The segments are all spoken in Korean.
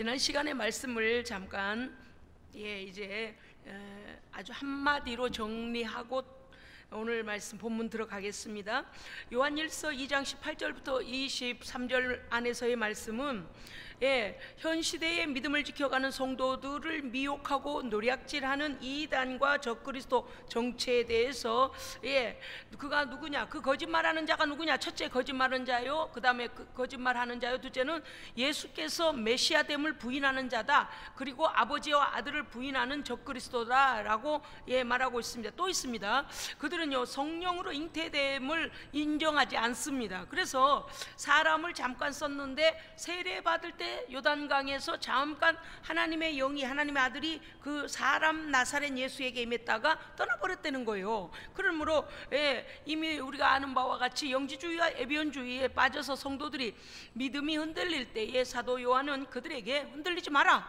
지난 시간의 말씀을 잠깐 이제 아주 한마디로 정리하고 오늘 말씀 본문 들어가겠습니다. 요한일서 2장 18절부터 23절 안에서의 말씀은 현 시대의 믿음을 지켜가는 성도들을 미혹하고 노략질하는 이단과 적그리스도 정체에 대해서 그가 누구냐, 그 거짓말하는 자가 누구냐. 첫째 거짓말하는 자요, 그 다음에 거짓말하는 자요, 둘째는 예수께서 메시아됨을 부인하는 자다, 그리고 아버지와 아들을 부인하는 적그리스도다 라고 말하고 있습니다. 또 있습니다. 그들은요 성령으로 잉태됨을 인정하지 않습니다. 그래서 사람을 잠깐 썼는데 세례 받을 때 요단강에서 잠깐 하나님의 영이, 하나님의 아들이 그 사람 나사렛 예수에게 임했다가 떠나버렸다는 거예요. 그러므로 이미 우리가 아는 바와 같이 영지주의와 에비온주의에 빠져서 성도들이 믿음이 흔들릴 때에 사도 요한은 그들에게 흔들리지 마라.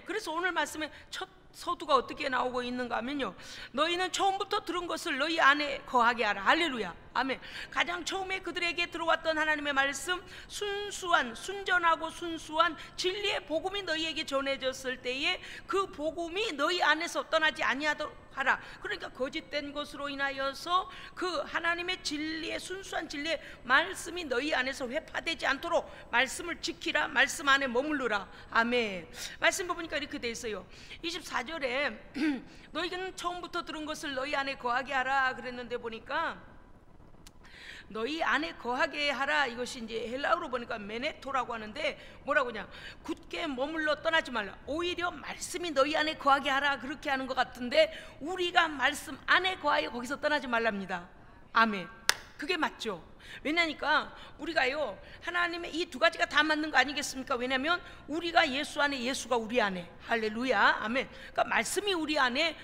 그래서 오늘 말씀에 첫 서두가 어떻게 나오고 있는가 하면요, 너희는 처음부터 들은 것을 너희 안에 거하게 하라. 할렐루야, 아멘. 가장 처음에 그들에게 들어왔던 하나님의 말씀, 순전하고 순수한 진리의 복음이 너희에게 전해졌을 때에 그 복음이 너희 안에서 떠나지 아니하도록 하라. 그러니까 거짓된 것으로 인하여서 그 하나님의 진리의, 순수한 진리의 말씀이 너희 안에서 회파되지 않도록 말씀을 지키라. 말씀 안에 머무르라. 아멘. 말씀 보니까 이렇게 돼 있어요. 24절에 너희는 처음부터 들은 것을 너희 안에 거하게 하라 그랬는데, 보니까 너희 안에 거하게 하라, 이것이 이제 헬라어로 보니까 메네토라고 하는데, 뭐라고 하냐, 굳게 머물러 떠나지 말라. 오히려 말씀이 너희 안에 거하게 하라, 그렇게 하는 것 같은데 우리가 말씀 안에 거하여 거기서 떠나지 말랍니다. 아멘. 그게 맞죠. 왜냐니까 우리가요 하나님의 이 두 가지가 다 맞는 거 아니겠습니까? 왜냐하면 우리가 예수 안에, 예수가 우리 안에. 할렐루야, 아멘. 그러니까 말씀이 우리 안에,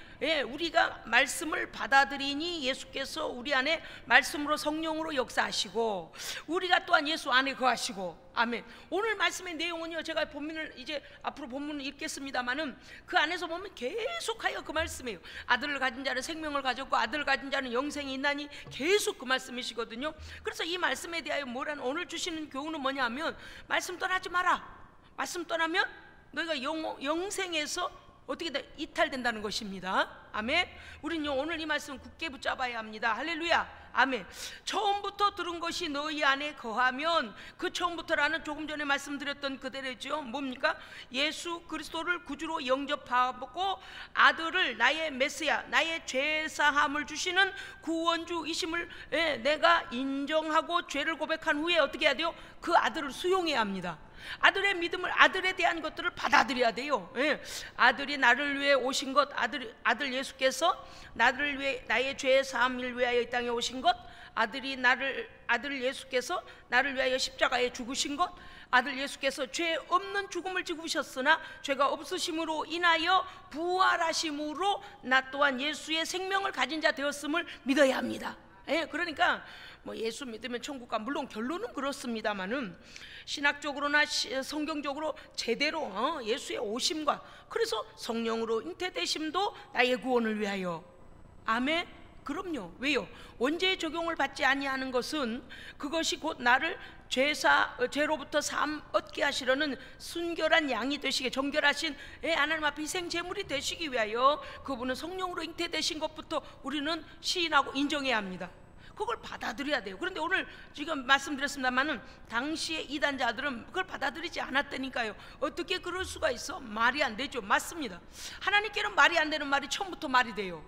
우리가 말씀을 받아들이니 예수께서 우리 안에 말씀으로, 성령으로 역사하시고, 우리가 또한 예수 안에 거하시고. 아멘. 오늘 말씀의 내용은요, 제가 본문을 이제 앞으로 본문을 읽겠습니다만은 그 안에서 보면 계속하여 그 말씀이에요. 아들을 가진 자는 생명을 가졌고 아들을 가진 자는 영생이 있나니, 계속 그 말씀이시거든요. 그래서 이 말씀에 대하여 오늘 주시는 교훈은 뭐냐 하면, 말씀 떠나지 마라. 말씀 떠나면 너희가 영생에서 어떻게 이탈된다는 것입니다. 아멘. 우리는요 오늘 이 말씀 굳게 붙잡아야 합니다. 할렐루야, 아멘. 처음부터 들은 것이 너희 안에 거하면, 그 처음부터라는 조금 전에 말씀드렸던 그대로죠. 뭡니까? 예수 그리스도를 구주로 영접하고 아들을 나의 메시아, 나의 죄사함을 주시는 구원주이심을 내가 인정하고 죄를 고백한 후에 어떻게 해야 돼요? 그 아들을 수용해야 합니다. 아들의 믿음을, 아들에 대한 것들을 받아들여야 돼요. 아들이 나를 위해 오신 것, 아들 예수께서 나를 위해, 나의 죄 사함을 위하여 이 땅에 오신 것, 아들 예수께서 나를 위하여 십자가에 죽으신 것, 아들 예수께서 죄 없는 죽음을 죽으셨으나 죄가 없으심으로 인하여 부활하심으로 나 또한 예수의 생명을 가진 자 되었음을 믿어야 합니다. 그러니까 뭐 예수 믿으면 천국 가, 물론 결론은 그렇습니다만은 신학적으로나 성경적으로 제대로 예수의 오심과, 그래서 성령으로 잉태되심도 나의 구원을 위하여. 아멘. 그럼요. 왜요? 원죄의 적용을 받지 아니하는 것은 그것이 곧 나를 죄로부터 삶 얻게 하시려는 순결한 양이 되시게, 정결하신 하나님 앞에 희생 제물이 되시기 위하여 그분은 성령으로 잉태되신 것부터 우리는 시인하고 인정해야 합니다. 그걸 받아들여야 돼요. 그런데 오늘 지금 말씀드렸습니다만은 당시의 이단자들은 그걸 받아들이지 않았다니까요. 어떻게 그럴 수가 있어? 말이 안 되죠. 맞습니다. 하나님께는 말이 안 되는 말이 처음부터 말이 돼요.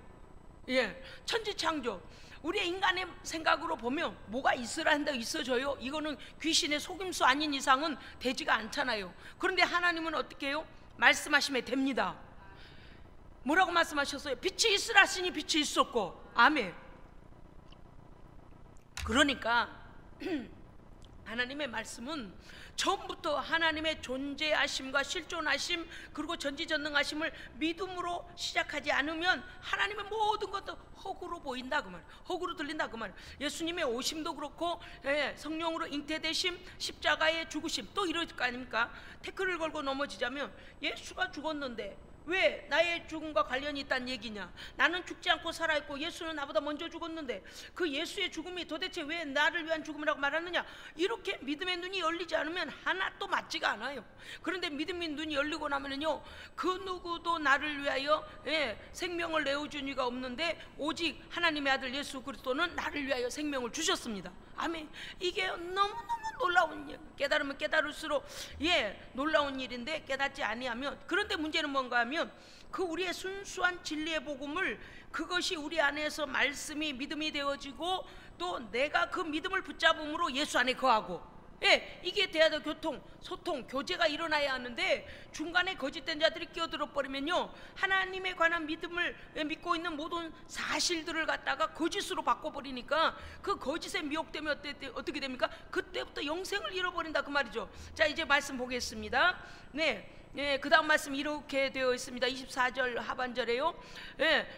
천지창조, 우리의 인간의 생각으로 보면 뭐가 있으라 한다고 있어져요? 이거는 귀신의 속임수 아닌 이상은 되지가 않잖아요. 그런데 하나님은 어떻게 해요? 말씀하시면 됩니다. 뭐라고 말씀하셨어요? 빛이 있으라 하시니 빛이 있었고. 아멘. 그러니까 하나님의 말씀은 처음부터 하나님의 존재하심과 실존하심, 그리고 전지전능하심을 믿음으로 시작하지 않으면 하나님의 모든 것도 허구로 보인다 그 말, 허구로 들린다 그 말. 예수님의 오심도 그렇고 성령으로 잉태되심, 십자가의 죽으심, 또 이럴 거 아닙니까? 태클을 걸고 넘어지자면 예수가 죽었는데 왜 나의 죽음과 관련이 있다는 얘기냐? 나는 죽지 않고 살아있고 예수는 나보다 먼저 죽었는데 그 예수의 죽음이 도대체 왜 나를 위한 죽음이라고 말하느냐? 이렇게 믿음의 눈이 열리지 않으면 하나도 맞지가 않아요. 그런데 믿음의 눈이 열리고 나면은요, 그 누구도 나를 위하여 생명을 내어준 이가 없는데 오직 하나님의 아들 예수 그리스도는 나를 위하여 생명을 주셨습니다. 아멘. 이게 너무너무 놀라운 일, 깨달으면 깨달을수록 놀라운 일인데 깨닫지 아니하면, 그런데 문제는 뭔가 하면 그 우리의 순수한 진리의 복음을, 그것이 우리 안에서 말씀이 믿음이 되어지고 또 내가 그 믿음을 붙잡음으로 예수 안에 거하고, 이게 대화도 교통, 소통, 교제가 일어나야 하는데 중간에 거짓된 자들이 끼어들어 버리면요, 하나님에 관한 믿음을 믿고 있는 모든 사실들을 갖다가 거짓으로 바꿔버리니까 그 거짓에 미혹되면 어떻게 됩니까? 그때부터 영생을 잃어버린다 그 말이죠. 자, 이제 말씀 보겠습니다. 그 다음 말씀 이렇게 되어 있습니다. 24절 하반절에요.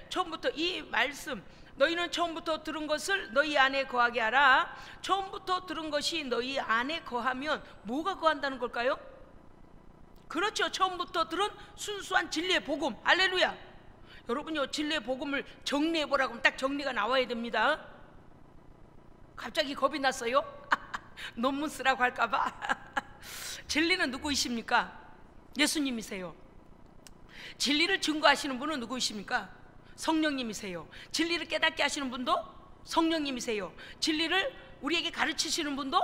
처음부터 이 말씀, 너희는 처음부터 들은 것을 너희 안에 거하게 하라. 처음부터 들은 것이 너희 안에 거하면 뭐가 거한다는 걸까요? 그렇죠. 처음부터 들은 순수한 진리의 복음. 할렐루야. 여러분요, 진리의 복음을 정리해보라고 하면 딱 정리가 나와야 됩니다. 갑자기 겁이 났어요? 논문 쓰라고 할까봐. 진리는 누구이십니까? 예수님이세요. 진리를 증거하시는 분은 누구이십니까? 성령님이세요. 진리를 깨닫게 하시는 분도 성령님이세요. 진리를 우리에게 가르치시는 분도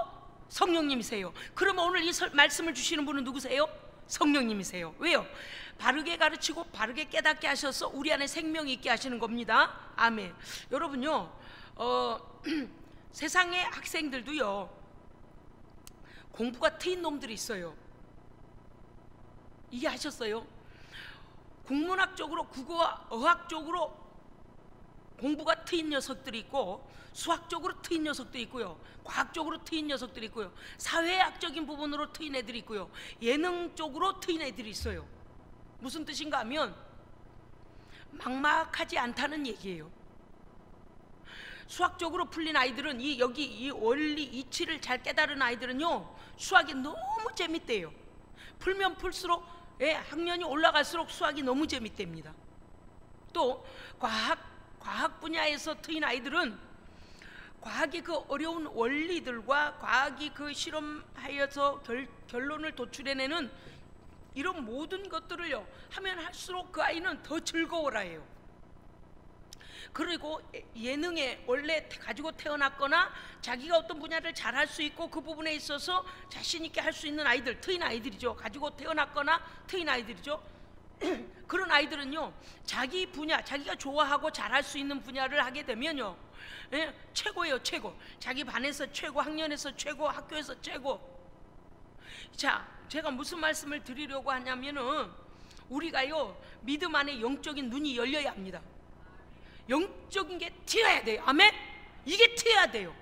성령님이세요. 그러면 오늘 이 말씀을 주시는 분은 누구세요? 성령님이세요. 왜요? 바르게 가르치고 바르게 깨닫게 하셔서 우리 안에 생명이 있게 하시는 겁니다. 아멘. 여러분요, 세상의 학생들도요, 공부가 트인 놈들이 있어요. 이게 아셨어요? 국문학적으로, 국어와 어학적으로 공부가 트인 녀석들이 있고, 수학적으로 트인 녀석들이 있고요, 과학적으로 트인 녀석들이 있고요, 사회학적인 부분으로 트인 애들이 있고요, 예능적으로 트인 애들이 있어요. 무슨 뜻인가 하면 막막하지 않다는 얘기예요. 수학적으로 풀린 아이들은 여기 이 원리 이치를 잘 깨달은 아이들은요, 수학이 너무 재밌대요. 풀면 풀수록, 학년이 올라갈수록 수학이 너무 재밌답니다. 또 과학 분야에서 트인 아이들은 과학의 그 어려운 원리들과 과학이 그 실험하여서 결론을 도출해내는 이런 모든 것들을요 하면 할수록 그 아이는 더 즐거워라 해요. 그리고 예능에 원래 가지고 태어났거나 자기가 어떤 분야를 잘할 수 있고 그 부분에 있어서 자신 있게 할 수 있는 아이들, 트인 아이들이죠. 가지고 태어났거나 트인 아이들이죠. 그런 아이들은요, 자기 분야, 자기가 좋아하고 잘할 수 있는 분야를 하게 되면요, 최고예요. 최고. 자기 반에서 최고, 학년에서 최고, 학교에서 최고. 자, 제가 무슨 말씀을 드리려고 하냐면은, 우리가요 믿음 안에 영적인 눈이 열려야 합니다. 영적인 게 튀어야 돼요. 아멘? 이게 튀어야 돼요.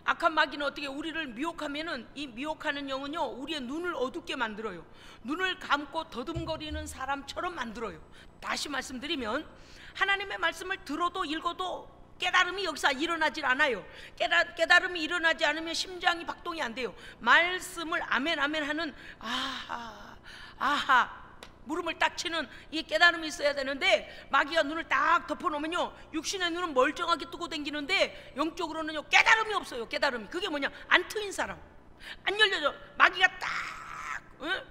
악한 마귀는 어떻게 우리를 미혹하면은, 이 미혹하는 영은요 우리의 눈을 어둡게 만들어요. 눈을 감고 더듬거리는 사람처럼 만들어요. 다시 말씀드리면, 하나님의 말씀을 들어도 읽어도 깨달음이 여기서 일어나질 않아요. 깨달음이 일어나지 않으면 심장이 박동이 안 돼요. 말씀을 아멘 아멘 하는 아하 물음을 딱 치는 이 깨달음이 있어야 되는데, 마귀가 눈을 딱 덮어놓으면요 육신의 눈은 멀쩡하게 뜨고 다니는데 영적으로는요 깨달음이 없어요. 깨달음이. 그게 뭐냐? 안 트인 사람, 안 열려져. 마귀가 딱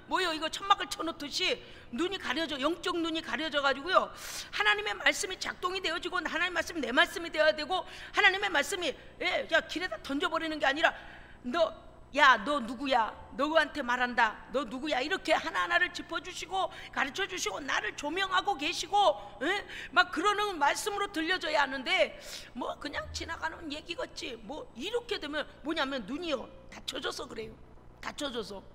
뭐요, 이거 천막을 쳐놓듯이 눈이 가려져, 영적 눈이 가려져 가지고요, 하나님의 말씀이 작동이 되어지고, 하나님의 말씀이 내 말씀이 되어야 되고, 하나님의 말씀이 길에다 던져버리는 게 아니라, 너 누구야? 너한테 말한다. 너 누구야? 이렇게 하나하나를 짚어주시고 가르쳐주시고 나를 조명하고 계시고, 막 그러는 말씀으로 들려줘야 하는데, 뭐 그냥 지나가는 얘기겠지, 뭐 이렇게 되면 뭐냐면 눈이요 닫혀져서 그래요. 닫혀져서.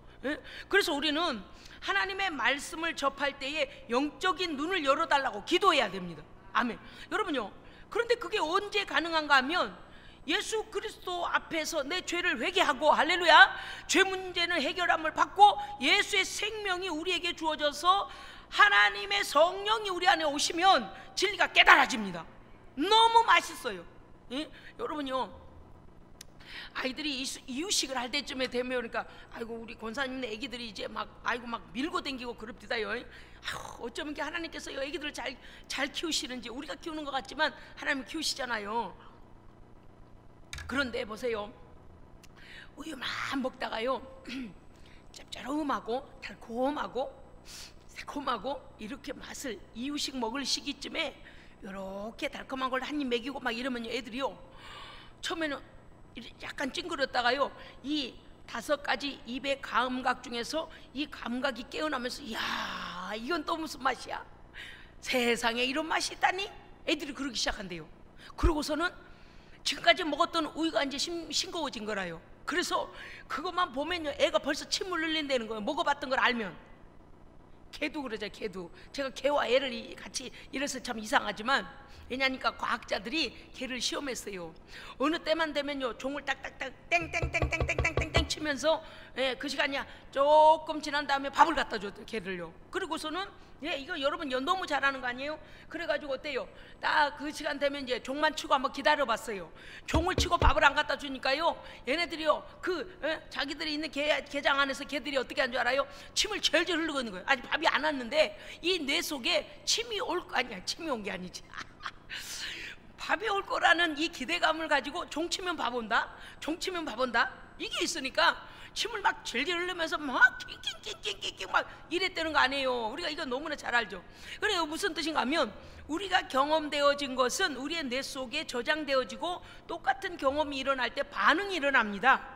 그래서 우리는 하나님의 말씀을 접할 때에 영적인 눈을 열어달라고 기도해야 됩니다. 아멘. 여러분요, 그런데 그게 언제 가능한가 하면, 예수 그리스도 앞에서 내 죄를 회개하고, 할렐루야, 죄 문제는 해결함을 받고 예수의 생명이 우리에게 주어져서 하나님의 성령이 우리 안에 오시면 진리가 깨달아집니다. 너무 맛있어요. 여러분요, 아이들이 이유식을 할 때쯤에 되면 그러니까 아이고 우리 권사님네 애기들이 이제 막 아이고 막 밀고 댕기고 그럽디다요. 어쩌면 이렇게 하나님께서 애기들을 잘 키우시는지, 우리가 키우는 것 같지만 하나님 키우시잖아요. 그런데 보세요, 우유만 먹다가요 짭짤하고 달콤하고 새콤하고 이렇게 맛을, 이유식 먹을 시기쯤에 이렇게 달콤한 걸 한 입 먹이고 막 이러면 애들이요 처음에는 약간 찡그렸다가요 이 5가지 입의 감각 중에서 이 감각이 깨어나면서 이야 이건 또 무슨 맛이야, 세상에 이런 맛이 있다니, 애들이 그러기 시작한대요. 그러고서는 지금까지 먹었던 우유가 이제 싱거워진 거라요. 그래서 그것만 보면요 애가 벌써 침을 흘린다는 거예요. 먹어봤던 걸 알면. 개도 그러죠, 개도. 제가 개와 애를 같이 이래서 참 이상하지만, 왜냐니까 과학자들이 개를 시험했어요. 어느 때만 되면요 종을 딱딱딱 땡땡땡땡땡땡땡 치면서 그 시간이 조금 지난 다음에 밥을 갖다 줬대요, 개를요. 그리고서는 이거 여러분 너무 잘하는 거 아니에요? 그래가지고 어때요? 딱 그 시간 되면 이제 종만 치고 한번 기다려봤어요. 종을 치고 밥을 안 갖다 주니까요 얘네들이요 자기들이 있는 개장 안에서 개들이 어떻게 한 줄 알아요? 침을 절절 흐르고 있는 거예요. 아직 밥이 안 왔는데 이 뇌 속에 침이 침이 온 게 아니지 밥이 올 거라는 이 기대감을 가지고 종 치면 밥 온다, 종 치면 밥 온다, 이게 있으니까 침을 막 질질 흘리면서 막 낑낑낑낑낑낑 막 이랬다는 거 아니에요. 우리가 이거 너무나 잘 알죠. 그래요, 무슨 뜻인가 하면 우리가 경험되어진 것은 우리의 뇌 속에 저장되어지고 똑같은 경험이 일어날 때 반응이 일어납니다.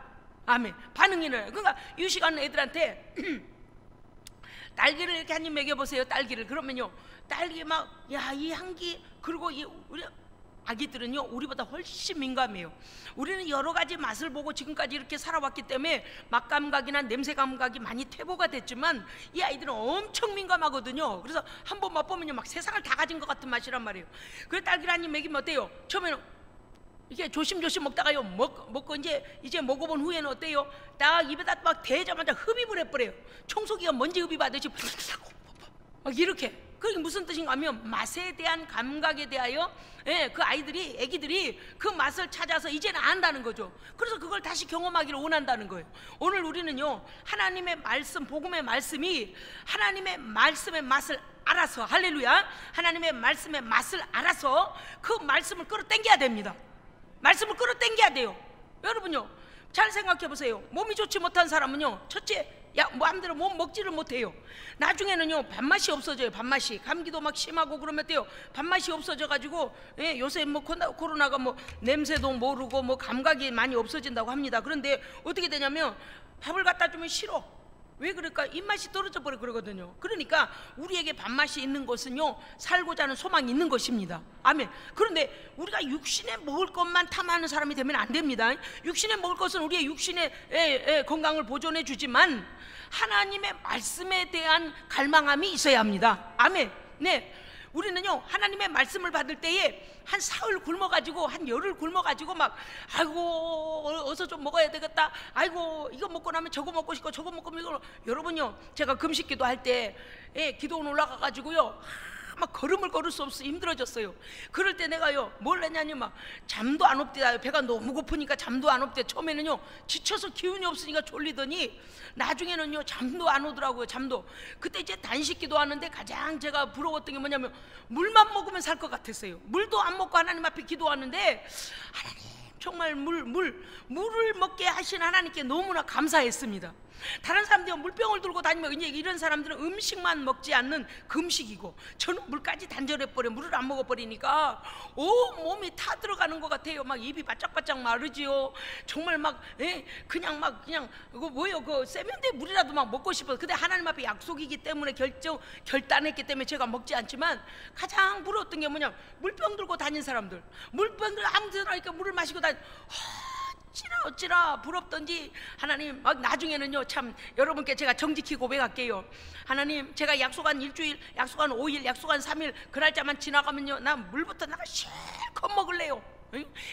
아멘. 반응이 일어나요. 그러니까 유식하는 애들한테 딸기를 이렇게 한 입 먹여보세요. 딸기를. 그러면요 딸기 막 야 이 향기, 그리고 우리 아기들은요 우리보다 훨씬 민감해요. 우리는 여러 가지 맛을 보고 지금까지 이렇게 살아왔기 때문에 맛감각이나 냄새 감각이 많이 퇴보가 됐지만 이 아이들은 엄청 민감하거든요. 그래서 한 번 맛보면요 막 세상을 다 가진 것 같은 맛이란 말이에요. 그래서 딸기를 한 입 먹이면 어때요? 처음에는 이게 조심조심 먹다가요 먹고 이제 먹어본 후에는 어때요? 딱 입에다 막 대자마자 흡입을 해버려요. 청소기가 먼지 흡입하듯이 막 이렇게. 그게 무슨 뜻인가 하면 맛에 대한 감각에 대하여 그 애기들이 그 맛을 찾아서 이제는 안다는 거죠. 그래서 그걸 다시 경험하기를 원한다는 거예요. 오늘 우리는요 하나님의 말씀, 복음의 말씀이 하나님의 말씀의 맛을 알아서, 할렐루야, 하나님의 말씀의 맛을 알아서 그 말씀을 끌어당겨야 됩니다. 말씀을 끌어당겨야 돼요. 여러분요 잘 생각해 보세요. 몸이 좋지 못한 사람은요 첫째 마음대로 몸 먹지를 못해요. 나중에는요 밥맛이 없어져요. 밥맛이, 감기도 막 심하고 그러면 어때요? 밥맛이 없어져 가지고 요새 뭐 코로나가 뭐 냄새도 모르고 뭐 감각이 많이 없어진다고 합니다. 그런데 어떻게 되냐면 밥을 갖다 주면 싫어. 왜 그럴까? 입맛이 떨어져 버려 그러거든요. 그러니까 우리에게 밥맛이 있는 것은요 살고자 하는 소망이 있는 것입니다. 아멘. 그런데 우리가 육신에 먹을 것만 탐하는 사람이 되면 안 됩니다. 육신에 먹을 것은 우리의 육신의 건강을 보존해 주지만 하나님의 말씀에 대한 갈망함이 있어야 합니다. 아멘. 네, 우리는요 하나님의 말씀을 받을 때에 한 사흘 굶어가지고 한 열흘 굶어가지고 막 아이고 어서 좀 먹어야 되겠다, 아이고 이거 먹고 나면 저거 먹고 싶고 저거 먹고 이거. 여러분요 제가 금식 기도할 때 기도원 올라가가지고요 막 걸음을 걸을 수 없어 힘들어졌어요. 그럴 때 내가요 뭘 했냐니 막 잠도 안 없대요. 배가 너무 고프니까 잠도 안 없대. 처음에는요 지쳐서 기운이 없으니까 졸리더니 나중에는요 잠도 안 오더라고요. 잠도. 그때 이제 단식 기도하는데 가장 제가 부러웠던 게 뭐냐면 물만 먹으면 살 것 같았어요. 물도 안 먹고 하나님 앞에 기도하는데 하나님 정말 물을 먹게 하신 하나님께 너무나 감사했습니다. 다른 사람들은 물병을 들고 다니면 이제 이런 사람들은 음식만 먹지 않는 금식이고 저는 물까지 단절해버려. 물을 안 먹어버리니까 온 몸이 타 들어가는 것 같아요. 막 입이 바짝바짝 마르지요. 정말 막 그냥 그거 뭐예요, 그 세면대 물이라도 막 먹고 싶어요. 근데 하나님 앞에 약속이기 때문에 결단했기 때문에 제가 먹지 않지만 가장 부러웠던 게 뭐냐, 물병 들고 다닌 사람들, 물병 들고 아무 데나 이렇게 물을 마시고 어찌나 부럽던지. 하나님 막 나중에는요 참 여러분께 제가 정직히 고백할게요. 하나님 제가 약속한 일주일, 약속한 5일, 약속한 3일 그 날짜만 지나가면요 나 물부터 나가 실컷 먹을래요.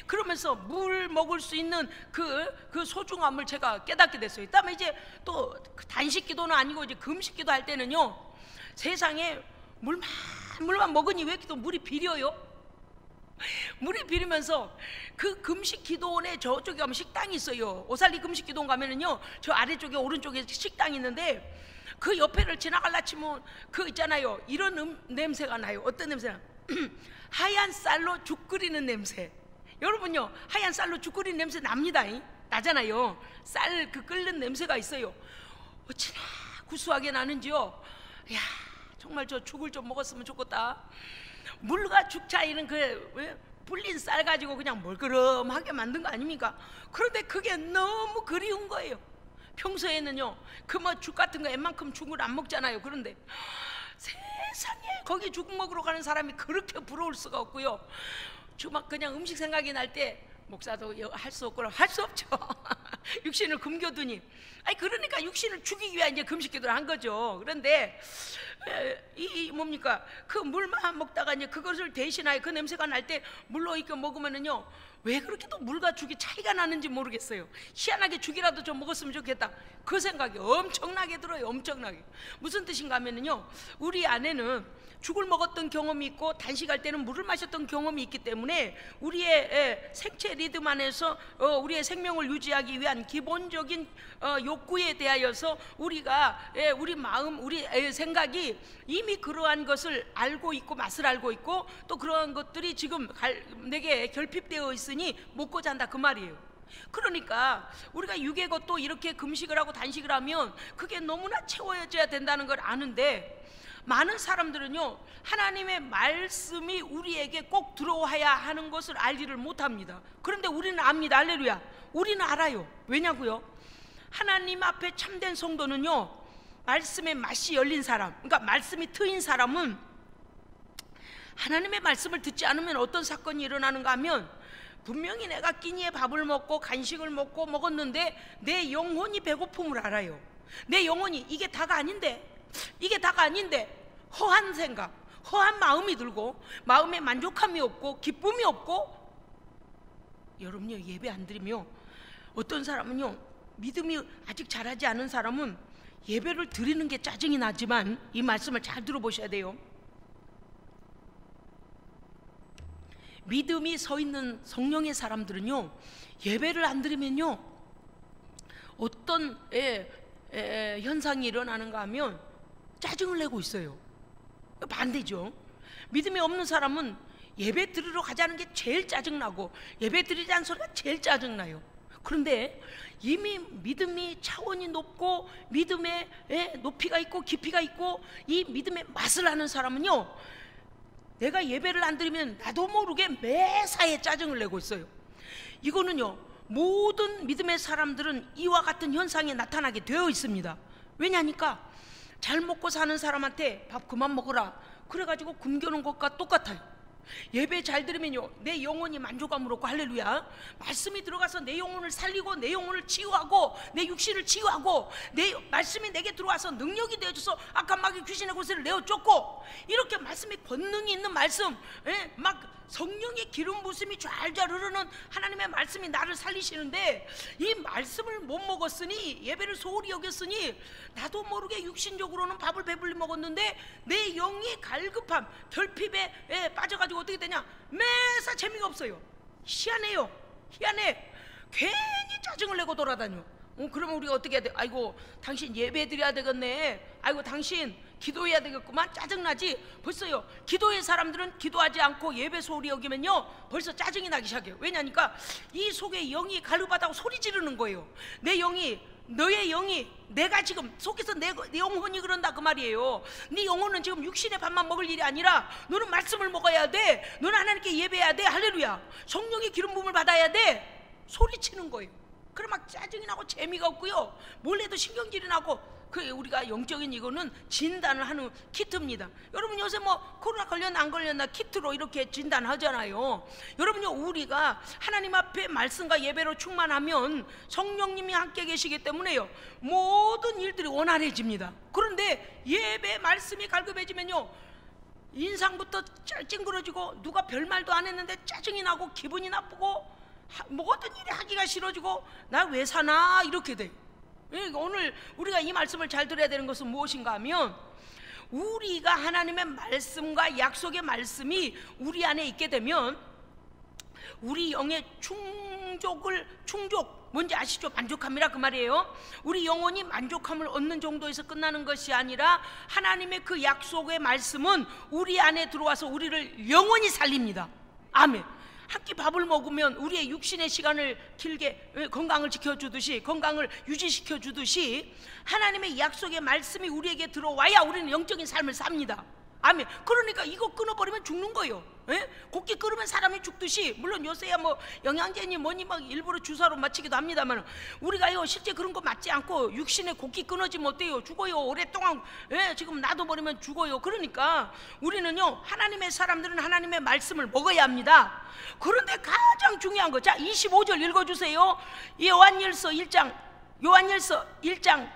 그러면서 물 먹을 수 있는 그 소중함을 제가 깨닫게 됐어요. 그다음에 이제 또 단식 기도는 아니고 이제 금식 기도 할 때는요 세상에 물만 먹으니 왜 이렇게 또 물이 비려요? 물이 비리면서 그 금식 기도원에 저쪽에 가면 식당이 있어요. 오살리 금식 기도원 가면은요, 저 아래쪽에 오른쪽에 식당이 있는데 그 옆에를 지나갈라 치면 그 있잖아요, 이런 냄새가 나요. 어떤 냄새나? 하얀 쌀로 죽 끓이는 냄새. 여러분요, 하얀 쌀로 죽 끓이는 냄새 납니다. 나잖아요. 쌀 그 끓는 냄새가 있어요. 어찌나 구수하게 나는지요. 야, 정말 저 죽을 좀 먹었으면 좋겠다. 물과 죽 차이는 그 불린 쌀 가지고 그냥 멀그름하게 만든 거 아닙니까? 그런데 그게 너무 그리운 거예요. 평소에는요, 그 뭐 죽 같은 거 웬만큼 죽을 안 먹잖아요. 그런데 세상에 거기 죽 먹으러 가는 사람이 그렇게 부러울 수가 없고요. 막 그냥 음식 생각이 날 때 목사도 할 수 없구나. 할 수 없죠. 육신을 굶겨두니. 아니 그러니까 육신을 죽이기 위한 이제 금식기도를 한 거죠. 그런데 이 뭡니까? 그 물만 먹다가 이제 그것을 대신하여 그 냄새가 날 때 물로 이렇게 먹으면은요, 왜 그렇게 또 물과 죽이 차이가 나는지 모르겠어요. 희한하게 죽이라도 좀 먹었으면 좋겠다. 그 생각이 엄청나게 들어요. 엄청나게. 무슨 뜻인가 하면은요, 우리 안에는 죽을 먹었던 경험이 있고 단식할 때는 물을 마셨던 경험이 있기 때문에 우리의 생체 리듬 안에서 우리의 생명을 유지하기 위한 기본적인 욕구에 대하여서 우리가 우리 마음, 우리 생각이 이미 그러한 것을 알고 있고 맛을 알고 있고 또 그러한 것들이 지금 내게 결핍되어 있으니 먹고 잔다 그 말이에요. 그러니까 우리가 육의 것도 이렇게 금식을 하고 단식을 하면 그게 너무나 채워져야 된다는 걸 아는데, 많은 사람들은요, 하나님의 말씀이 우리에게 꼭 들어와야 하는 것을 알지를 못합니다. 그런데 우리는 압니다. 할렐루야. 우리는 알아요. 왜냐고요? 하나님 앞에 참된 성도는요, 말씀의 맛이 열린 사람, 그러니까 말씀이 트인 사람은 하나님의 말씀을 듣지 않으면 어떤 사건이 일어나는가 하면, 분명히 내가 끼니에 밥을 먹고 간식을 먹고 먹었는데 내 영혼이 배고픔을 알아요. 내 영혼이 이게 다가 아닌데, 이게 다가 아닌데, 허한 생각, 허한 마음이 들고 마음에 만족함이 없고 기쁨이 없고. 여러분요, 예배 안 드리며 어떤 사람은요, 믿음이 아직 자라지 않은 사람은 예배를 드리는 게 짜증이 나지만, 이 말씀을 잘 들어보셔야 돼요. 믿음이 서 있는 성령의 사람들은요, 예배를 안 드리면요, 어떤 현상이 일어나는가 하면 짜증을 내고 있어요. 반대죠. 믿음이 없는 사람은 예배 드리러 가자는 게 제일 짜증나고 예배 드리지 않는 소리가 제일 짜증나요. 그런데 이미 믿음이 차원이 높고 믿음의 높이가 있고 깊이가 있고 이 믿음의 맛을 아는 사람은요, 내가 예배를 안 드리면 나도 모르게 매사에 짜증을 내고 있어요. 이거는요, 모든 믿음의 사람들은 이와 같은 현상이 나타나게 되어 있습니다. 왜냐니까 잘 먹고 사는 사람한테 밥 그만 먹으라 그래가지고 굶겨놓은 것과 똑같아요. 예배 잘 들으면요, 내 영혼이 만족감을 얻고, 할렐루야, 말씀이 들어가서 내 영혼을 살리고 내 영혼을 치유하고 내 육신을 치유하고 내 말씀이 내게 들어와서 능력이 되어줘서 악한 마귀 귀신의 권세를 내어쫓고, 이렇게 말씀이 권능이 있는 말씀, 막 성령의 기름 부심이 좔좔 흐르는 하나님의 말씀이 나를 살리시는데, 이 말씀을 못 먹었으니, 예배를 소홀히 여겼으니 나도 모르게 육신적으로는 밥을 배불리 먹었는데 내 영이 갈급함, 결핍에 빠져가지고 어떻게 되냐, 매사 재미가 없어요. 희한해요. 희한해. 괜히 짜증을 내고 돌아다녀. 그러면 우리가 어떻게 해야 돼? 아이고, 당신 예배 드려야 되겠네. 아이고, 당신 기도해야 되겠구만. 짜증나지? 벌써요, 기도의 사람들은 기도하지 않고 예배 소홀히 여기면요, 벌써 짜증이 나기 시작해요. 왜냐니까 이 속에 영이 갈급하다고 소리 지르는 거예요. 내 영이, 너의 영이, 내가 지금 속에서 내 영혼이 그런다 그 말이에요. 네 영혼은 지금 육신의 밥만 먹을 일이 아니라 너는 말씀을 먹어야 돼. 너는 하나님께 예배해야 돼. 할렐루야. 성령의 기름 부음을 받아야 돼. 소리치는 거예요. 그럼 막 짜증이 나고 재미가 없고요, 몰래도 신경질이 나고. 그 우리가 영적인 이거는 진단을 하는 키트입니다. 여러분 요새 뭐 코로나 걸렸나 안 걸렸나 키트로 이렇게 진단하잖아요. 여러분요, 우리가 하나님 앞에 말씀과 예배로 충만하면 성령님이 함께 계시기 때문에요, 모든 일들이 원활해집니다. 그런데 예배 말씀이 갈급해지면요, 인상부터 찡그러지고 누가 별말도 안 했는데 짜증이 나고 기분이 나쁘고 모든 일이 하기가 싫어지고 나 왜 사나 이렇게 돼요. 오늘 우리가 이 말씀을 잘 들어야 되는 것은 무엇인가 하면, 우리가 하나님의 말씀과 약속의 말씀이 우리 안에 있게 되면 우리 영의 충족 뭔지 아시죠? 만족함이라 그 말이에요. 우리 영혼이 만족함을 얻는 정도에서 끝나는 것이 아니라 하나님의 그 약속의 말씀은 우리 안에 들어와서 우리를 영원히 살립니다. 아멘. 한 끼 밥을 먹으면 우리의 육신의 시간을 길게 건강을 지켜주듯이, 건강을 유지시켜주듯이 하나님의 약속의 말씀이 우리에게 들어와야 우리는 영적인 삶을 삽니다. 아멘. 그러니까 이거 끊어버리면 죽는 거예요. 곡기 끊으면 사람이 죽듯이, 물론 요새야 뭐 영양제니 뭐니 막 일부러 주사로 맞히기도 합니다만, 우리가요 실제 그런 거 맞지 않고 육신의 곡기 끊어지면 어때요? 죽어요. 오랫동안 지금 놔둬버리면 죽어요. 그러니까 우리는요, 하나님의 사람들은 하나님의 말씀을 먹어야 합니다. 그런데 가장 중요한 거, 자 25절 읽어주세요. 요한일서 2장 요한일서 2장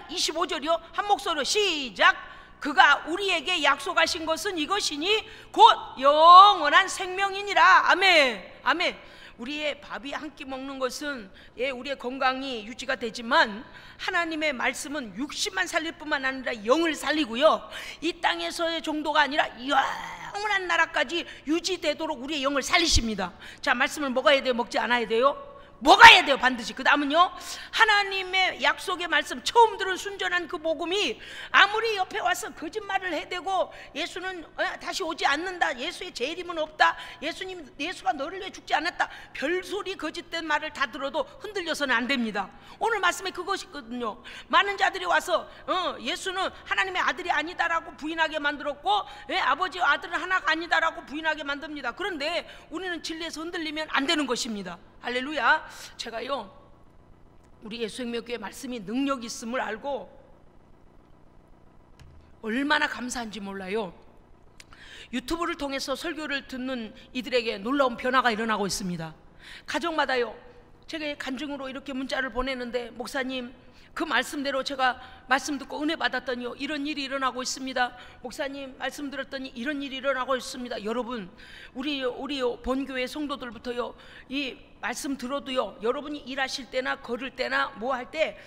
25절이요. 한 목소리로 시작. 그가 우리에게 약속하신 것은 이것이니 곧 영원한 생명이니라. 아멘. 아멘. 우리의 밥이 한 끼 먹는 것은 우리의 건강이 유지가 되지만 하나님의 말씀은 육신만 살릴 뿐만 아니라 영을 살리고요, 이 땅에서의 정도가 아니라 영원한 나라까지 유지되도록 우리의 영을 살리십니다. 자, 말씀을 먹어야 돼요? 먹지 않아야 돼요? 먹어야 돼요, 반드시. 그 다음은요, 하나님의 약속의 말씀, 처음 들은 순전한 그 복음이 아무리 옆에 와서 거짓말을 해대고 예수는 다시 오지 않는다, 예수의 재림은 없다, 예수가 너를 위해 죽지 않았다, 별소리 거짓된 말을 다 들어도 흔들려서는 안 됩니다. 오늘 말씀에 그것이거든요. 많은 자들이 와서 예수는 하나님의 아들이 아니다라고 부인하게 만들었고, 아버지와 아들은 하나가 아니다라고 부인하게 만듭니다. 그런데 우리는 진리에서 흔들리면 안 되는 것입니다. 할렐루야. 제가요, 우리 예수생명교회 말씀이 능력이 있음을 알고 얼마나 감사한지 몰라요. 유튜브를 통해서 설교를 듣는 이들에게 놀라운 변화가 일어나고 있습니다. 가정마다요, 제가 간증으로 이렇게 문자를 보내는데, 목사님 그 말씀대로 제가 말씀 듣고 은혜 받았더니요, 이런 일이 일어나고 있습니다. 목사님 말씀 들었더니 이런 일이 일어나고 있습니다. 여러분, 우리 본교회 성도들부터요, 이 말씀 들어도요, 여러분이 일하실 때나 걸을 때나 뭐 할 때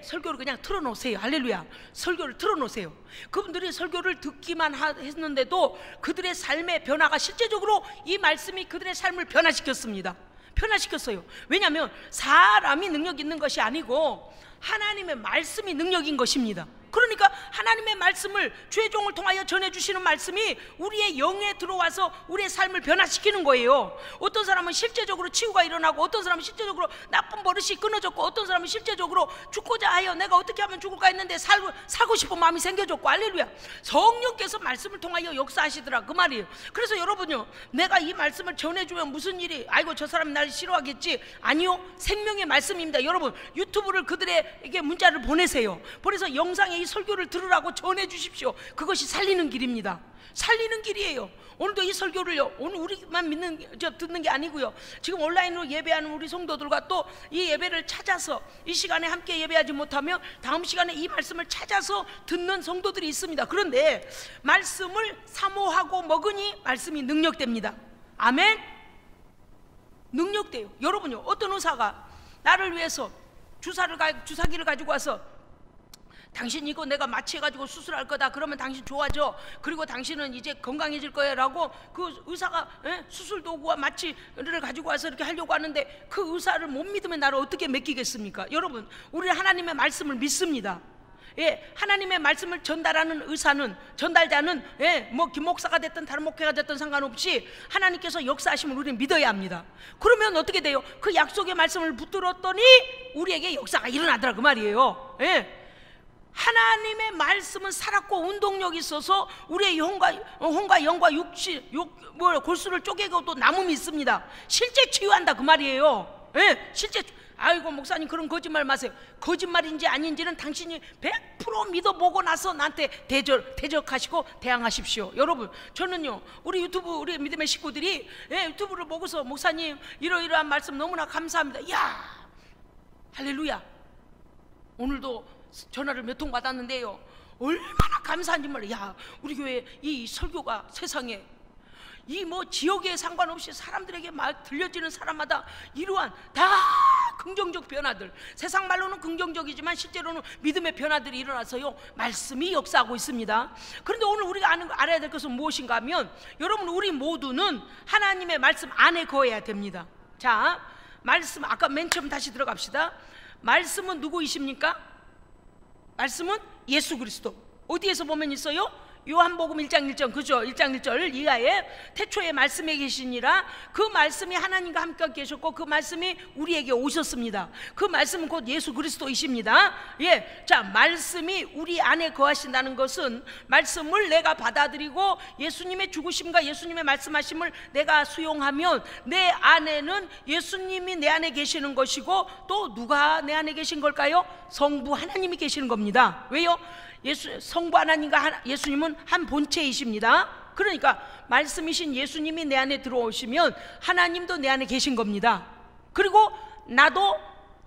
설교를 그냥 틀어놓으세요. 할렐루야. 설교를 틀어놓으세요. 그분들이 설교를 듣기만 했는데도 그들의 삶의 변화가, 실제적으로 이 말씀이 그들의 삶을 변화시켰습니다. 변화시켰어요. 왜냐하면 사람이 능력 있는 것이 아니고 하나님의 말씀이 능력인 것입니다. 그러니까 하나님의 말씀을, 주의 종을 통하여 전해주시는 말씀이 우리의 영에 들어와서 우리의 삶을 변화시키는 거예요. 어떤 사람은 실제적으로 치유가 일어나고, 어떤 사람은 실제적으로 나쁜 버릇이 끊어졌고, 어떤 사람은 실제적으로 죽고자 하여 내가 어떻게 하면 죽을까 했는데 살고 싶은 마음이 생겨졌고. 할렐루야. 성령께서 말씀을 통하여 역사하시더라, 그 말이에요. 그래서 여러분요, 내가 이 말씀을 전해주면 무슨 일이, 아이고 저 사람이 날 싫어하겠지, 아니요, 생명의 말씀입니다. 여러분, 유튜브를 그들에게 문자를 보내세요. 보내서 영상에 이 설교를 들으라고 전해 주십시오. 그것이 살리는 길입니다. 살리는 길이에요. 오늘도 이 설교를요, 오늘 우리만 듣는 게 아니고요, 지금 온라인으로 예배하는 우리 성도들과 또 이 예배를 찾아서 이 시간에 함께 예배하지 못하면 다음 시간에 이 말씀을 찾아서 듣는 성도들이 있습니다. 그런데 말씀을 사모하고 먹으니 말씀이 능력됩니다. 아멘. 능력돼요. 여러분요, 어떤 의사가 나를 위해서 주사기를 가지고 와서, 당신 이거 내가 마취해가지고 수술할 거다, 그러면 당신 좋아져, 그리고 당신은 이제 건강해질 거야 라고 그 의사가 수술 도구와 마취를 가지고 와서 이렇게 하려고 하는데, 그 의사를 못 믿으면 나를 어떻게 맡기겠습니까? 여러분, 우리는 하나님의 말씀을 믿습니다. 하나님의 말씀을 전달하는 전달자는 뭐 김목사가 됐든 다른 목회가 됐든 상관없이 하나님께서 역사하심을 우리는 믿어야 합니다. 그러면 어떻게 돼요? 그 약속의 말씀을 붙들었더니 우리에게 역사가 일어나더라, 그 말이에요. 하나님의 말씀은 살았고 운동력이 있어서 우리의 혼과 영과 골수를 쪼개고도 남음이 있습니다. 실제 치유한다, 그 말이에요. 실제. 아이고 목사님, 그런 거짓말 마세요. 거짓말인지 아닌지는 당신이 100% 믿어보고 나서 나한테 대적하시고 대항하십시오. 여러분, 저는요, 우리 믿음의 식구들이 유튜브를 보고서, 목사님 이러이러한 말씀 너무나 감사합니다. 이야, 할렐루야. 오늘도 전화를 몇 통 받았는데요, 얼마나 감사한지 몰라요. 야, 우리 교회 이 설교가 세상에 이 뭐 지역에 상관없이 사람들에게 막 들려지는 사람마다 이러한 다 긍정적 변화들, 세상 말로는 긍정적이지만 실제로는 믿음의 변화들이 일어나서요 말씀이 역사하고 있습니다. 그런데 오늘 우리가 알아야 될 것은 무엇인가 하면, 여러분, 우리 모두는 하나님의 말씀 안에 거해야 됩니다. 자, 말씀, 아까 맨 처음 다시 들어갑시다. 말씀은 누구이십니까? 말씀은 예수 그리스도. 어디에서 보면 있어요? 요한복음 1장 1절, 그죠? 1장 1절 이하에 태초에 말씀에 계시니라. 그 말씀이 하나님과 함께 계셨고 그 말씀이 우리에게 오셨습니다. 그 말씀은 곧 예수 그리스도이십니다. 예, 자, 말씀이 우리 안에 거하신다는 것은 말씀을 내가 받아들이고 예수님의 죽으심과 예수님의 말씀하심을 내가 수용하면 내 안에는 예수님이 내 안에 계시는 것이고, 또 누가 내 안에 계신 걸까요? 성부 하나님이 계시는 겁니다. 왜요? 성부 하나님과 예수님은 한 본체이십니다. 그러니까 말씀이신 예수님이 내 안에 들어오시면 하나님도 내 안에 계신 겁니다. 그리고 나도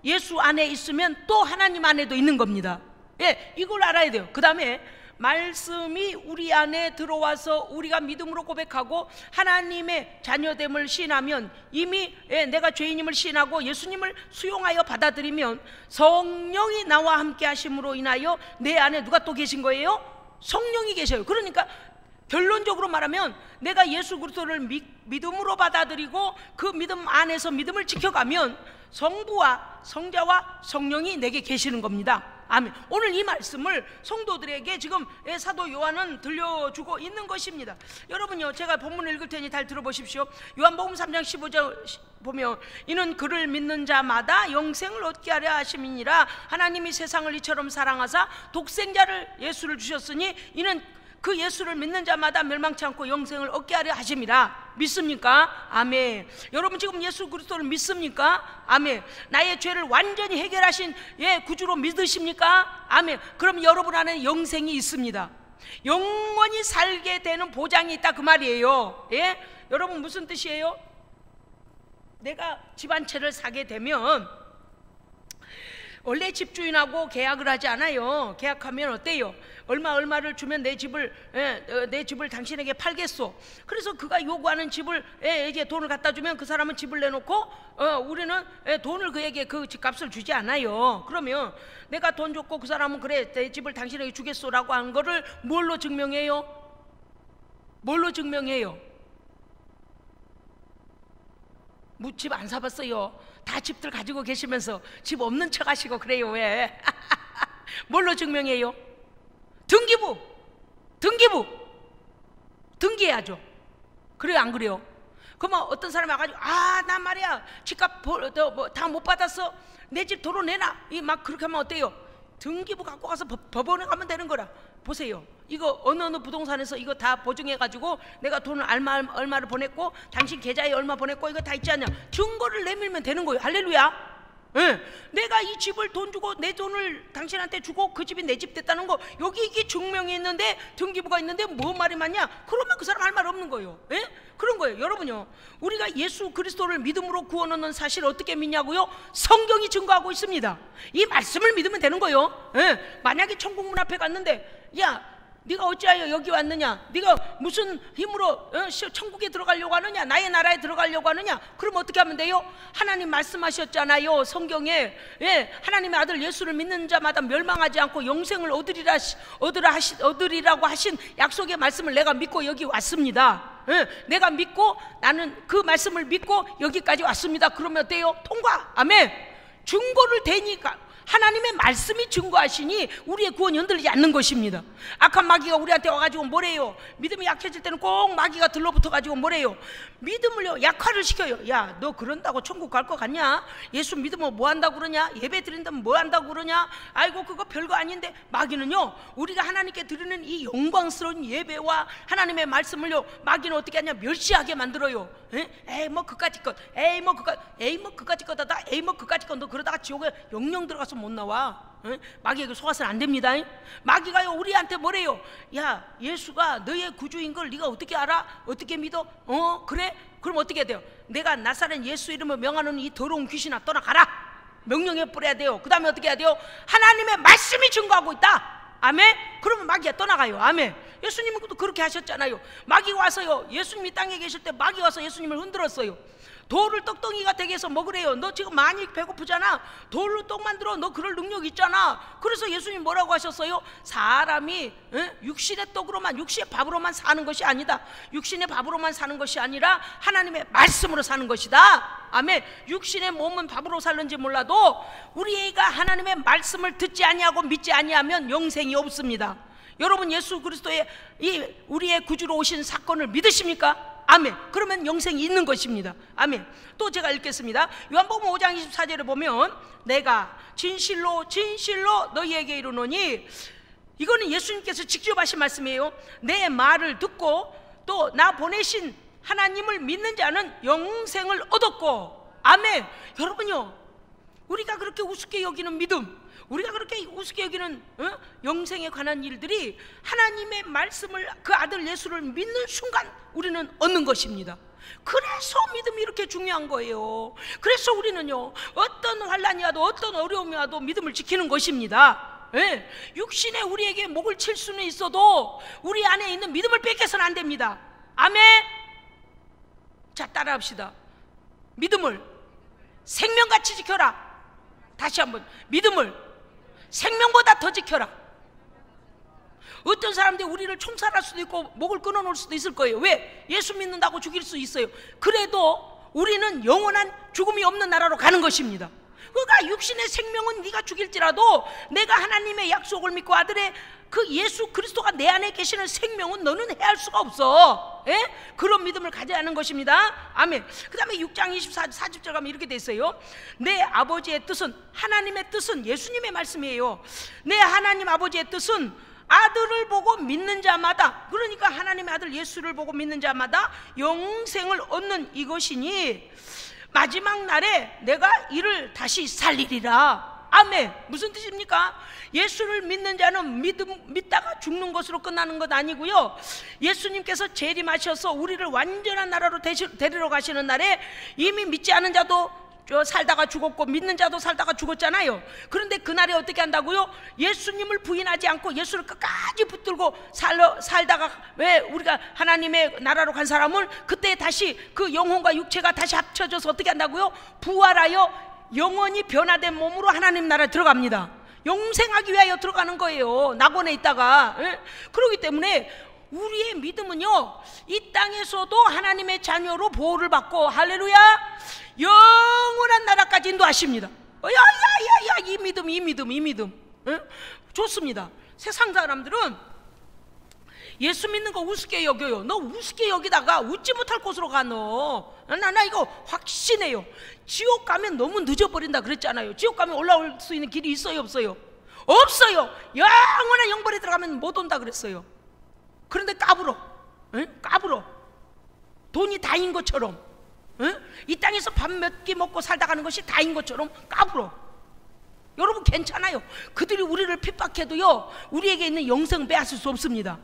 예수 안에 있으면 또 하나님 안에도 있는 겁니다. 예, 이걸 알아야 돼요. 그 다음에 말씀이 우리 안에 들어와서 우리가 믿음으로 고백하고 하나님의 자녀됨을 시인하면, 이미 내가 죄인임을 시인하고 예수님을 수용하여 받아들이면 성령이 나와 함께 하심으로 인하여 내 안에 누가 또 계신 거예요? 성령이 계셔요. 그러니까 결론적으로 말하면 내가 예수 그리스도를 믿음으로 받아들이고 그 믿음 안에서 믿음을 지켜가면 성부와 성자와 성령이 내게 계시는 겁니다. 아멘. 오늘 이 말씀을 성도들에게 지금 사도 요한은 들려주고 있는 것입니다. 여러분요, 제가 본문을 읽을 테니 잘 들어보십시오. 요한복음 3장 15절 보면, 이는 그를 믿는 자마다 영생을 얻게 하려 하심이니라. 하나님이 세상을 이처럼 사랑하사 독생자를 예수를 주셨으니 이는 그 예수를 믿는 자마다 멸망치 않고 영생을 얻게 하려 하심이라. 믿습니까? 아멘. 여러분 지금 예수 그리스도를 믿습니까? 아멘. 나의 죄를 완전히 해결하신 구주로 믿으십니까? 아멘. 그럼 여러분 안에 영생이 있습니다. 영원히 살게 되는 보장이 있다, 그 말이에요. 예? 여러분 무슨 뜻이에요? 내가 집 한 채를 사게 되면 원래 집주인하고 계약을 하지 않아요. 계약하면 어때요? 얼마를 주면 내 집을 당신에게 팔겠소. 그래서 그가 요구하는 집을 이제 돈을 갖다 주면 그 사람은 집을 내놓고 우리는 돈을 그에게 그 집값을 주지 않아요. 그러면 내가 돈 줬고 그 사람은 그래 내 집을 당신에게 주겠소라고 한 거를 뭘로 증명해요? 뭘로 증명해요? 집 안 사봤어요. 다 집들 가지고 계시면서 집 없는 척 하시고 그래요. 왜? 뭘로 증명해요? 등기해야죠. 그래요, 안 그래요? 그러면 어떤 사람이 와가지고 나 말이야 집값 다 못 받았어, 내 집 도로 내놔, 막 그렇게 하면 어때요? 등기부 갖고 가서 법원에 가면 되는 거라. 보세요, 이거 어느 부동산에서 이거 다 보증해가지고 내가 돈을 얼마를 보냈고 당신 계좌에 얼마 보냈고 이거 다 있지 않냐, 증거를 내밀면 되는 거예요. 할렐루야. 네. 내가 이 집을 돈 주고 내 돈을 당신한테 주고 그 집이 내 집 됐다는 거, 여기 이게 증명이 있는데 등기부가 있는데 뭐 말이 많냐? 그러면 그 사람 할 말 없는 거예요. 네? 그런 거예요. 여러분요, 우리가 예수 그리스도를 믿음으로 구원 얻는 사실 어떻게 믿냐고요? 성경이 증거하고 있습니다. 이 말씀을 믿으면 되는 거예요. 네? 만약에 천국문 앞에 갔는데, 야 네가 어찌하여 여기 왔느냐, 네가 무슨 힘으로 천국에 들어가려고 하느냐, 나의 나라에 들어가려고 하느냐, 그럼 어떻게 하면 돼요? 하나님 말씀하셨잖아요, 성경에. 하나님의 아들 예수를 믿는 자마다 멸망하지 않고 영생을 얻으리라고 하신 약속의 말씀을 내가 믿고 여기 왔습니다. 내가 믿고, 나는 그 말씀을 믿고 여기까지 왔습니다. 그러면 어때요? 통과. 아멘. 증거를 대니까 하나님의 말씀이 증거하시니 우리의 구원이 흔들리지 않는 것입니다. 악한 마귀가 우리한테 와가지고 뭐래요? 믿음이 약해질 때는 꼭 마귀가 들러붙어가지고 뭐래요? 믿음을요 약화를 시켜요. 야, 너 그런다고 천국 갈 것 같냐? 예수 믿으면 뭐 한다고 그러냐? 예배 드린다면 뭐 한다고 그러냐? 아이고 그거 별거 아닌데. 마귀는요, 우리가 하나님께 드리는 이 영광스러운 예배와 하나님의 말씀을요, 마귀는 어떻게 하냐? 멸시하게 만들어요. 에이 뭐 그까짓 것, 에이 뭐 그까짓 것하다, 에이 뭐 그까짓 것, 너 그러다가 지옥에 영영 들어가서 못 나와. 마귀에게 속아서는 안 됩니다. 마귀가요 우리한테 뭐래요? 야, 예수가 너의 구주인 걸 네가 어떻게 알아? 어떻게 믿어? 그래? 그럼 어떻게 해야 돼요? 내가 나사렛 예수 이름을 명하는 이 더러운 귀신아 떠나가라, 명령해 버려야 돼요. 그 다음에 어떻게 해야 돼요? 하나님의 말씀이 증거하고 있다. 아멘. 그러면 마귀가 떠나가요. 아멘. 예수님은 또 그렇게 하셨잖아요. 마귀가 와서요, 예수님이 땅에 계실 때 마귀가 와서 예수님을 흔들었어요. 돌을 떡덩이가 되게 해서 먹으래요. 너 지금 많이 배고프잖아. 돌로 떡 만들어. 너 그럴 능력 있잖아. 그래서 예수님 뭐라고 하셨어요? 사람이 육신의 떡으로만, 육신의 밥으로만 사는 것이 아니다. 육신의 밥으로만 사는 것이 아니라 하나님의 말씀으로 사는 것이다. 아멘. 육신의 몸은 밥으로 살는지 몰라도 우리가 하나님의 말씀을 듣지 아니하고 믿지 아니하면 영생이 없습니다. 여러분, 예수 그리스도의 이 우리의 구주로 오신 사건을 믿으십니까? 아멘. 그러면 영생이 있는 것입니다. 아멘. 또 제가 읽겠습니다. 요한복음 5장 24절에 보면 내가 진실로 진실로 너희에게 이르노니, 이거는 예수님께서 직접 하신 말씀이에요. 내 말을 듣고 또 나 보내신 하나님을 믿는 자는 영생을 얻었고. 아멘. 여러분요, 우리가 그렇게 우습게 여기는 믿음, 우리가 그렇게 우습게 여기는 영생에 관한 일들이 하나님의 말씀을, 그 아들 예수를 믿는 순간 우리는 얻는 것입니다. 그래서 믿음이 이렇게 중요한 거예요. 그래서 우리는요, 어떤 환난이 와도 어떤 어려움이 와도 믿음을 지키는 것입니다. 예. 육신에 우리에게 목을 칠 수는 있어도 우리 안에 있는 믿음을 뺏겨서는 안 됩니다. 아멘. 자, 따라합시다. 믿음을 생명같이 지켜라. 다시 한번, 믿음을 생명보다 더 지켜라. 어떤 사람들이 우리를 총살할 수도 있고 목을 끊어놓을 수도 있을 거예요. 왜? 예수 믿는다고 죽일 수 있어요. 그래도 우리는 영원한 죽음이 없는 나라로 가는 것입니다. 그러니까 육신의 생명은 네가 죽일지라도 내가 하나님의 약속을 믿고 아들의 그 예수 그리스도가 내 안에 계시는 생명은 너는 해할 수가 없어. 예? 그런 믿음을 가져야 하는 것입니다. 아멘. 그 다음에 6장 40절 가면 이렇게 돼 있어요. 내 아버지의 뜻은, 하나님의 뜻은 예수님의 말씀이에요. 내 하나님 아버지의 뜻은 아들을 보고 믿는 자마다, 그러니까 하나님의 아들 예수를 보고 믿는 자마다 영생을 얻는 이것이니 마지막 날에 내가 이를 다시 살리리라. 아멘. 무슨 뜻입니까? 예수를 믿는 자는 믿다가 죽는 것으로 끝나는 것 아니고요, 예수님께서 재림하셔서 우리를 완전한 나라로 데리러 가시는 날에 이미 믿지 않은 자도 살다가 죽었고 믿는 자도 살다가 죽었잖아요. 그런데 그날에 어떻게 한다고요? 예수님을 부인하지 않고 예수를 끝까지 붙들고 살다가, 왜 우리가 하나님의 나라로 간 사람은 그때 다시 그 영혼과 육체가 다시 합쳐져서 어떻게 한다고요? 부활하여 영원히 변화된 몸으로 하나님 나라에 들어갑니다. 영생하기 위하여 들어가는 거예요, 낙원에 있다가. 그렇기 때문에 우리의 믿음은요, 이 땅에서도 하나님의 자녀로 보호를 받고, 할렐루야, 영원한 나라까지 인도하십니다. 야야야야, 이 믿음. 좋습니다. 세상 사람들은 예수 믿는 거 우습게 여겨요. 너 우습게 여기다가 웃지 못할 곳으로 가. 나 이거 확신해요. 지옥 가면 너무 늦어버린다 그랬잖아요. 지옥 가면 올라올 수 있는 길이 있어요, 없어요? 없어요. 영원한 영벌에 들어가면 못 온다 그랬어요. 그런데 까불어. 돈이 다인 것처럼, 이 땅에서 밥 몇 끼 먹고 살다 가는 것이 다인 것처럼 까불어. 여러분, 괜찮아요. 그들이 우리를 핍박해도요, 우리에게 있는 영생 빼앗을 수 없습니다.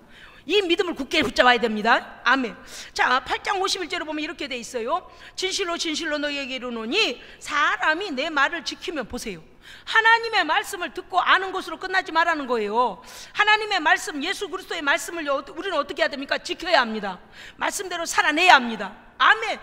이 믿음을 굳게 붙잡아야 됩니다. 아멘. 자, 8장 51절에 보면 이렇게 돼 있어요. 진실로 진실로 너희에게 이르노니 사람이 내 말을 지키면, 보세요, 하나님의 말씀을 듣고 아는 것으로 끝나지 말라는 거예요. 하나님의 말씀, 예수 그리스도의 말씀을 우리는 어떻게 해야 됩니까? 지켜야 합니다. 말씀대로 살아내야 합니다. 아멘.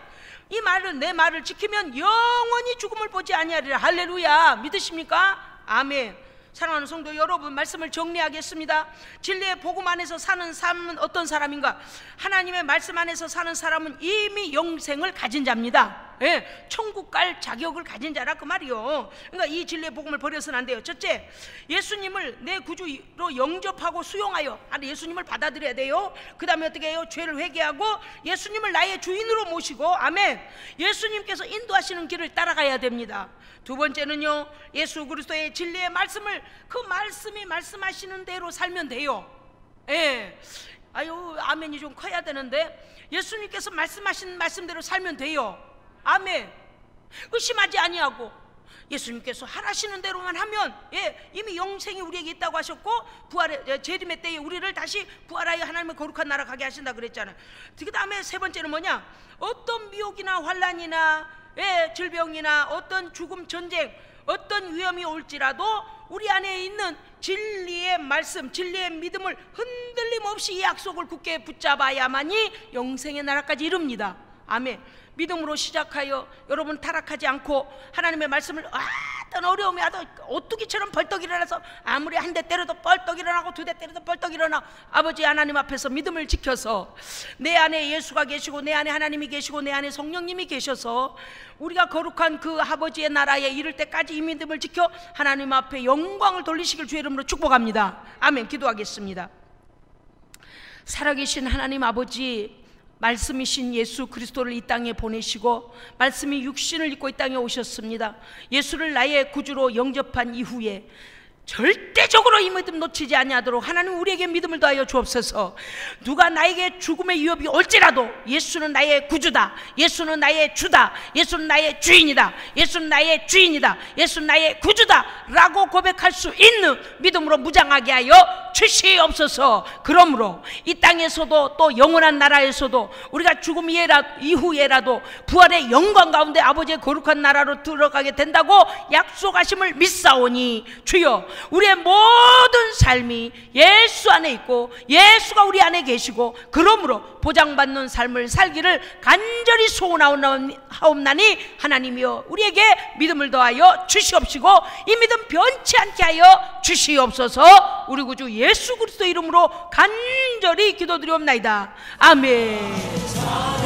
이 말을, 내 말을 지키면 영원히 죽음을 보지 아니하리라. 할렐루야. 믿으십니까? 아멘. 사랑하는 성도 여러분, 말씀을 정리하겠습니다. 진리의 복음 안에서 사는 삶은 어떤 사람인가? 하나님의 말씀 안에서 사는 사람은 이미 영생을 가진 자입니다. 예, 천국 갈 자격을 가진 자라 그 말이요. 그러니까 이 진리의 복음을 버려서는 안 돼요. 첫째, 예수님을 내 구주로 영접하고 수용하여 예수님을 받아들여야 돼요. 그 다음에 어떻게 해요? 죄를 회개하고 예수님을 나의 주인으로 모시고, 아멘, 예수님께서 인도하시는 길을 따라가야 됩니다. 두 번째는요, 예수 그리스도의 진리의 말씀을, 그 말씀이 말씀하시는 대로 살면 돼요. 예, 아유, 아멘이 좀 커야 되는데, 예수님께서 말씀하신 말씀대로 살면 돼요. 아멘. 의심하지 아니하고 예수님께서 하라시는 대로만 하면, 예, 이미 영생이 우리에게 있다고 하셨고, 부활의 재림의 때에 우리를 다시 부활하여 하나님의 거룩한 나라 가게 하신다 그랬잖아요. 그 다음에 세 번째는 뭐냐? 어떤 미혹이나 환난이나, 예, 질병이나 어떤 죽음, 전쟁, 어떤 위험이 올지라도 우리 안에 있는 진리의 말씀, 진리의 믿음을 흔들림 없이 이 약속을 굳게 붙잡아야만이 영생의 나라까지 이릅니다. 아멘. 믿음으로 시작하여 여러분 타락하지 않고 하나님의 말씀을 어떤 어려움이 와도 오뚜기처럼 벌떡 일어나서 아무리 한 대 때려도 벌떡 일어나고 두 대 때려도 벌떡 일어나 아버지 하나님 앞에서 믿음을 지켜서 내 안에 예수가 계시고 내 안에 하나님이 계시고 내 안에 성령님이 계셔서 우리가 거룩한 그 아버지의 나라에 이를 때까지 이 믿음을 지켜 하나님 앞에 영광을 돌리시길 주의 이름으로 축복합니다. 아멘. 기도하겠습니다. 살아계신 하나님 아버지, 말씀이신 예수 그리스도를 이 땅에 보내시고 말씀이 육신을 입고 이 땅에 오셨습니다. 예수를 나의 구주로 영접한 이후에 절대적으로 이 믿음 놓치지 아니하도록 하나님 우리에게 믿음을 더하여 주옵소서. 누가 나에게 죽음의 위협이 올지라도 예수는 나의 구주다, 예수는 나의 주다, 예수는 나의 주인이다, 예수는 나의 주인이다, 예수는 나의 구주다 라고 고백할 수 있는 믿음으로 무장하게 하여 주시옵소서. 그러므로 이 땅에서도 또 영원한 나라에서도 우리가 죽음 이후에라도 부활의 영광 가운데 아버지의 거룩한 나라로 들어가게 된다고 약속하심을 믿사오니 주여, 우리의 모든 삶이 예수 안에 있고 예수가 우리 안에 계시고 그러므로 보장받는 삶을 살기를 간절히 소원하옵나니 하나님이여 우리에게 믿음을 더하여 주시옵시고 이 믿음 변치 않게 하여 주시옵소서. 우리 구주 예수 그리스도 이름으로 간절히 기도드리옵나이다. 아멘.